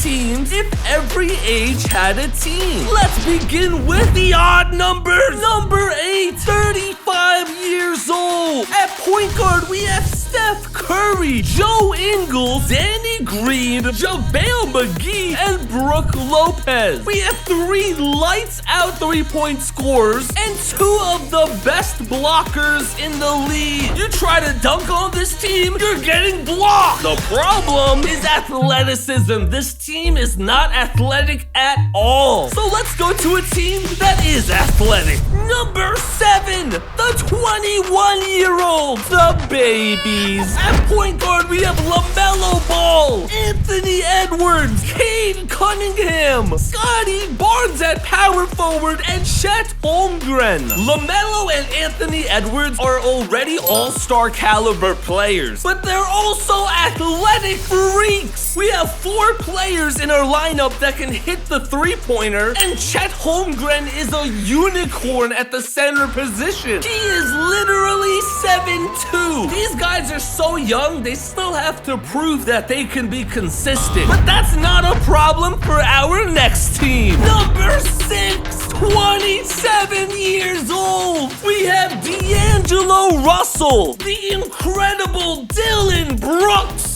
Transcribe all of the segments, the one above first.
teams if every age had a team. Let's begin with the odd numbers. Number 8, 35 years old. At point guard, we have Steph Curry, Joe Ingles, Danny Green, JaVale McGee, and Brooke Lopez. We have 3 lights-out three-point scorers and 2 of the best blockers in the league. You try to dunk on this team, you're getting blocked. The problem is athleticism. This team is not athletic at all. So let's go to a team that is athletic. Number 7, the 21-year-olds, the babies. At point guard, we have LaMelo Ball, Anthony Edwards, Cade Cunningham, Scotty Barnes at power forward, and Chet Holmgren. LaMelo and Anthony Edwards are already all-star caliber players, but they're also athletic freaks. We have 4 players in our lineup that can hit the three-pointer, and Chet Holmgren is a unicorn at the center position. He is literally 7'2". These guys are so young, they still have to prove that they can be consistent. But that's not a problem for our next team. Number 6, 27 years old. We have D'Angelo Russell, the incredible Dylan Brooks.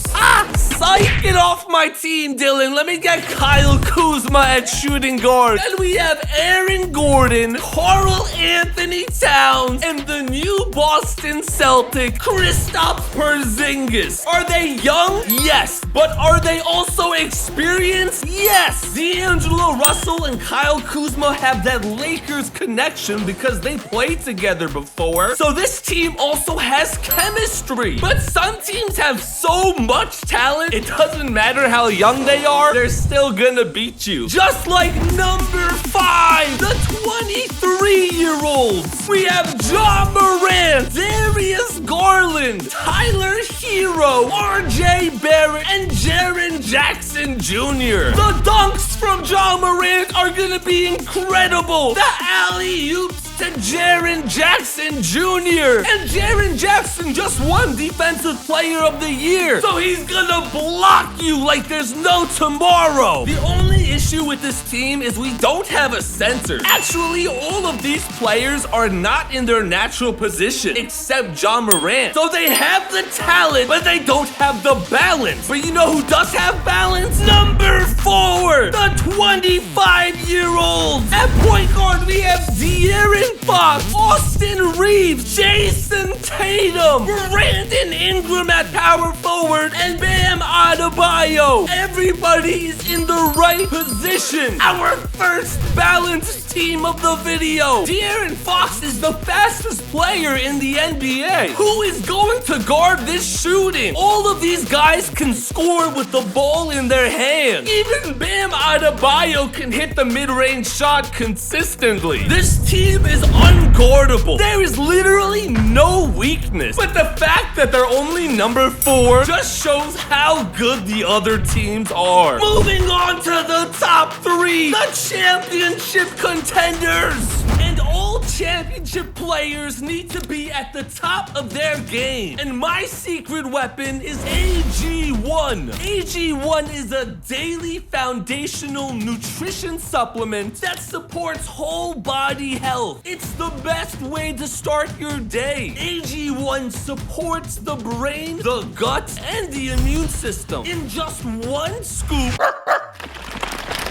Psych! Get off my team, Dylan. Let me get Kyle Kuzma at shooting guard. Then we have Aaron Gordon, Karl Anthony Towns, and the new Boston Celtic, Kristaps Porzingis. Are they young? Yes. But are they also experienced? Yes. D'Angelo Russell and Kyle Kuzma have that Lakers connection because they played together before. So this team also has chemistry. But some teams have so much talent, it doesn't matter how young they are, they're still gonna beat you. Just like number 5, the 23-year-olds. We have John Morant, Darius Garland, Tyler Hero, RJ Barrett, and Jaren Jackson Jr. The dunks from John Morant are gonna be incredible. The alley-oops to Jaren Jackson Jr. And Jaren Jackson just won Defensive Player of the Year. So he's gonna block you like there's no tomorrow. The only issue with this team is we don't have a center. Actually, all of these players are not in their natural position except John Morant. So they have the talent, but they don't have the balance. But you know who does have balance? Number 4, the 25-year-olds. At point guard, we have De'Aaron Fox, Austin Reeves, Jason Tatum, Brandon Ingram at power forward, and Bam Adebayo. Everybody's in the right position. Our first balanced team of the video. De'Aaron Fox is the fastest player in the NBA. Who is going to guard this shooting? All of these guys can score with the ball in their hand. Even Bam Adebayo can hit the mid-range shot consistently. This team is unguardable. There is literally no weakness. But the fact that they're only number 4 just shows how good the other teams are. Moving on to the top 3, the championship contenders. And all championship players need to be at the top of their game. And my secret weapon is AG1. AG1 is a daily foundational nutrition supplement that supports whole body health. It's the best way to start your day. AG1 supports the brain, the gut, and the immune system. In just one scoop,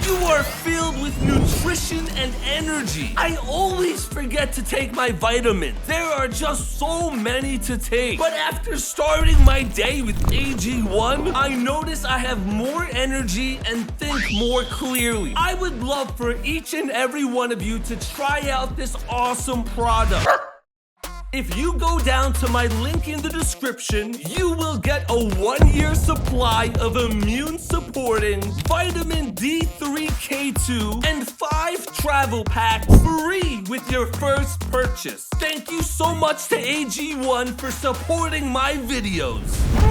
you are filled with nutrition and energy. I always forget to take my vitamins. There are just so many to take. But after starting my day with AG1, I notice I have more energy and think more clearly. I would love for each and every one of you to try out this awesome product. If you go down to my link in the description, you will get a 1-year supply of immune-supporting vitamin D3K2 and 5 travel packs free with your first purchase. Thank you so much to AG1 for supporting my videos.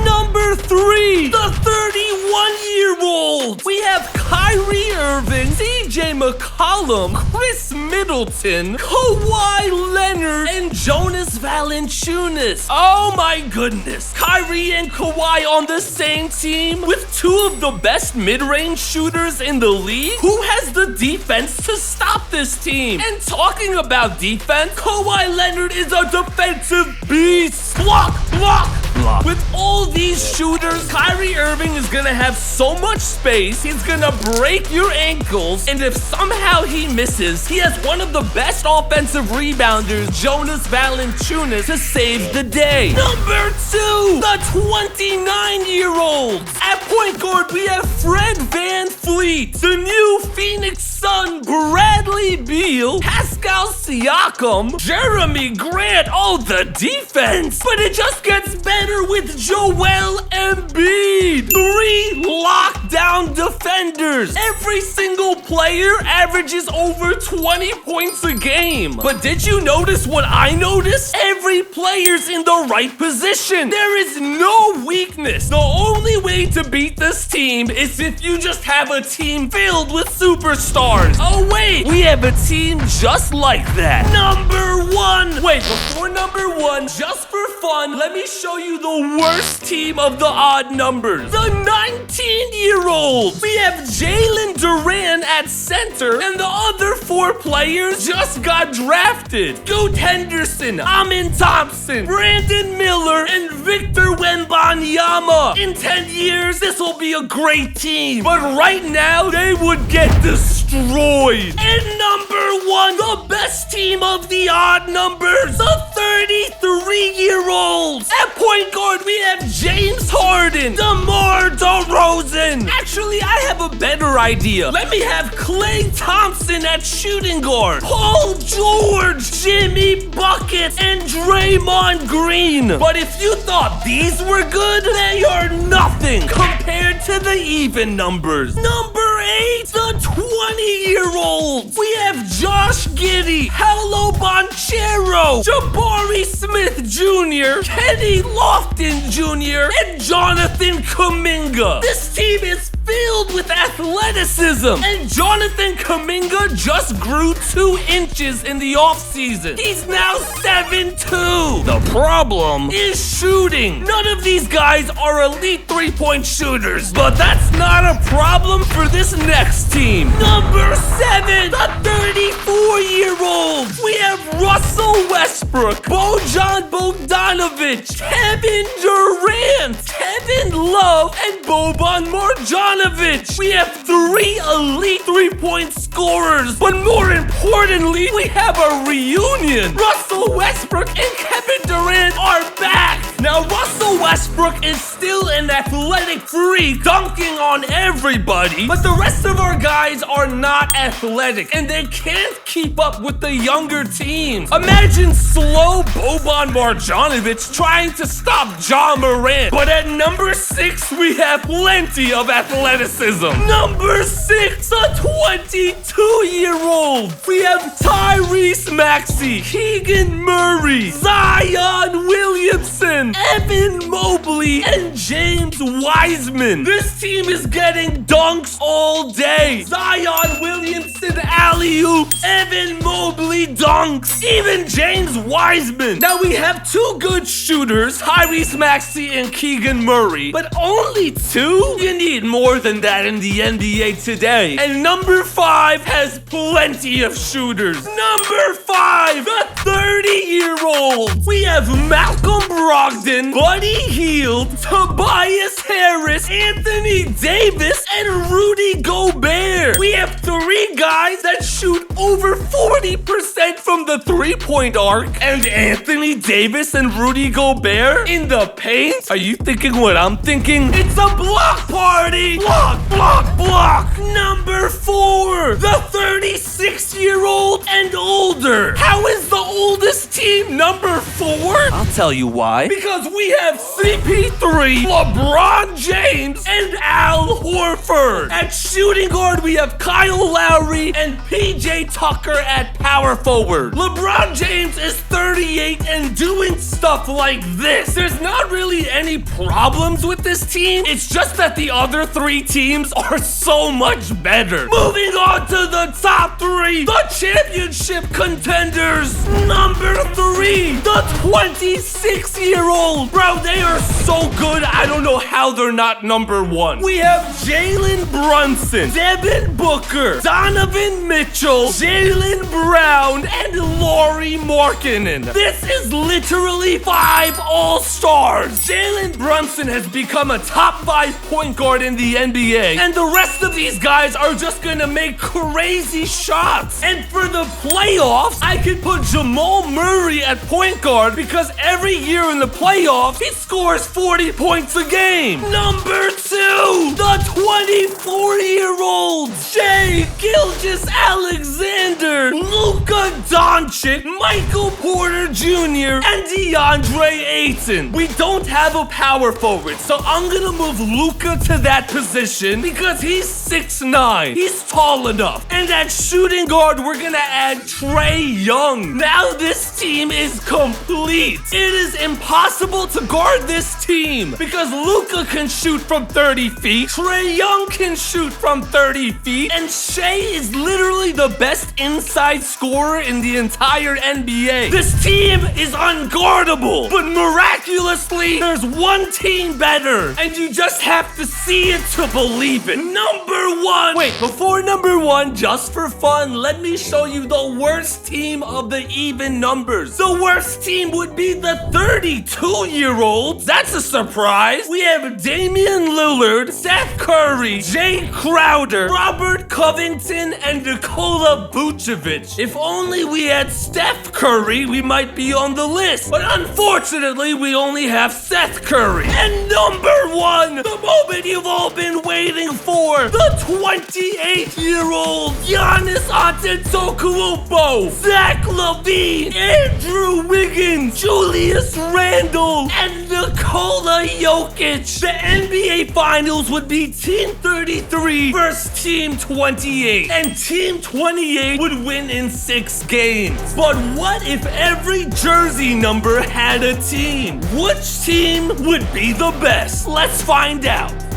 Number 3, the 31-year-olds. We have have Kyrie Irving, CJ McCollum, Chris Middleton, Kawhi Leonard, and Jonas Valanciunas. Oh my goodness. Kyrie and Kawhi on the same team with two of the best mid-range shooters in the league? Who has the defense to stop this team? And talking about defense, Kawhi Leonard is a defensive beast. Block, block, block. With all these shooters, Kyrie Irving is gonna have so much space, he's gonna break your ankles, and if somehow he misses, he has one of the best offensive rebounders, Jonas Valanciunas, to save the day. Number 2, the 29-year-olds. At point guard, we have Fred VanVleet, the new Phoenix Sun, Bradley Beal, Pascal Siakam, Jeremy Grant. Oh, the defense! But it just gets better with Joel Embiid. 3 lockdown defenders. Every single player averages over 20 points a game. But did you notice what I noticed? Every player's in the right position. There is no weakness. The only way to beat this team is if you just have a team filled with superstars. Oh wait, we have a team just like that. Number 1. Wait, before number 1, just for fun, let me show you the worst team of the odd numbers. The 19-year-olds. We have Jalen Duran at center, and the other 4 players just got drafted. Scoot Henderson, Amin Thompson, Brandon Miller, and Victor Wembanyama. In 10 years, this will be a great team. But right now, they would get destroyed. And number 1, the best team of the odd numbers, the 33-year-olds. At point guard, we have James Harden, DeMar DeRozan. Actually, I have a better idea. Let me have Klay Thompson at shooting guard, Paul George, Jimmy Buckets, and Draymond Green. But if you thought these were good, they are nothing compared to the even numbers. Number 8, the 20-year-olds. We have Josh Giddey, Paolo Banchero, Jabari Smith Jr., Kenny Lofton Jr., and Jonathan Kuminga. This team is filled with athleticism, and Jonathan Kuminga just grew 2 inches in the offseason. He's now 7'2". The problem is shooting. None of these guys are elite 3-point shooters, but that's not a problem for this next team. Number 7, the 34-year-olds. We have Russell Westbrook, Bojan Bogdanovic, Kevin Durant, Kevin Love, and Boban Marjanovic. We have 3 elite 3-point scorers, but more importantly, we have a reunion. Russell Westbrook and Kevin Durant are back. Now, Russell Westbrook is still an athletic freak, dunking on everybody, but the rest of our guys are not athletic, and they can't keep up with the younger teams. Imagine slow Boban Marjanovic trying to stop Ja Morant. But at number 6, we have plenty of athleticism. Number 6, a 22-year-old. We have Tyrese Maxey, Keegan Murray, Zion Williamson, Evan Mobley, and James Wiseman. This team is getting dunks all day. Zion Williamson alley-oop, Evan Mobley dunks, even James Wiseman. Now we have 2 good shooters, Tyrese Maxey and Keegan Murray, but only 2? You need more than that in the NBA today. And number 5 has plenty of shooters. Number 5, the 30-year-old. We have Malcolm Brogdon, Buddy Hield, Tobias Harris, Anthony Davis, and Rudy Gobert. We have 3 guys that shoot over 40% from the 3-point arc, and Anthony Davis and Rudy Gobert in the paint? Are you thinking what I'm thinking? It's a block party! Block, block, block! Number 4, the 36-year-old and older. How is the oldest team number 4? I'll tell you why. Because we have CP3, LeBron James, and Al Horford. At shooting guard, we have Kyle Lowry and PJ Tucker at power forward. LeBron James is 38 and doing stuff like this. There's not really any problems with this team. It's just that the other three teams are so much better. Moving on to the top three, the championship contenders. Number 3, the 26-year-old. Bro, they are so good. I don't know how they're not number 1. We have Jalen Brunson, Devin Booker, Donovan Mitchell, Jaylen Brown, and Lauri Markkanen. This is literally 5 all-stars. Jalen Brunson has become a top 5 point guard in the NBA, and the rest of these guys are just gonna make crazy shots. And for the playoffs, I could put Jamal Murray at point guard because every year in the playoffs, he scores 40 points a game. Number 2, the 24-year-old Shai Gilgeous-Alexander, Luka Doncic, Michael Porter Jr., and DeAndre Ayton. We don't have a power forward, so I'm gonna move Luka to that position because he's 6'9". He's tall enough. And at shooting guard, we're gonna add Trae Young. Now this team is complete. It is impossible to guard this team because Luka can shoot from 30 feet, Trae Young can shoot from 30 feet, and Shai is literally the best inside scorer in the entire NBA. This team is unguardable, but miraculously, there's one team better, and you just have to see it to believe it. Number 1. Wait, before number 1, just for fun, let me show you the worst team of the even numbers. The worst team would be the 32-year-olds. That's a surprise. We have Damian Lillard, Seth Curry, Jay Crowder, Robert Covington, and Nikola Vucevic. If only we had Steph Curry, we might be on the list. But unfortunately, we only have Seth Curry. And number 1, the moment you've all been waiting for, the 28-year-old Giannis Antetokounmpo, Zach LaVine, Andrew Wiggins, Julius Randle, and Nikola Jokic. The NBA Finals would be Team 33 versus Team 28, and Team 28 would win in 6 games. But what if every jersey number had a team? Which team would be the best? Let's find out.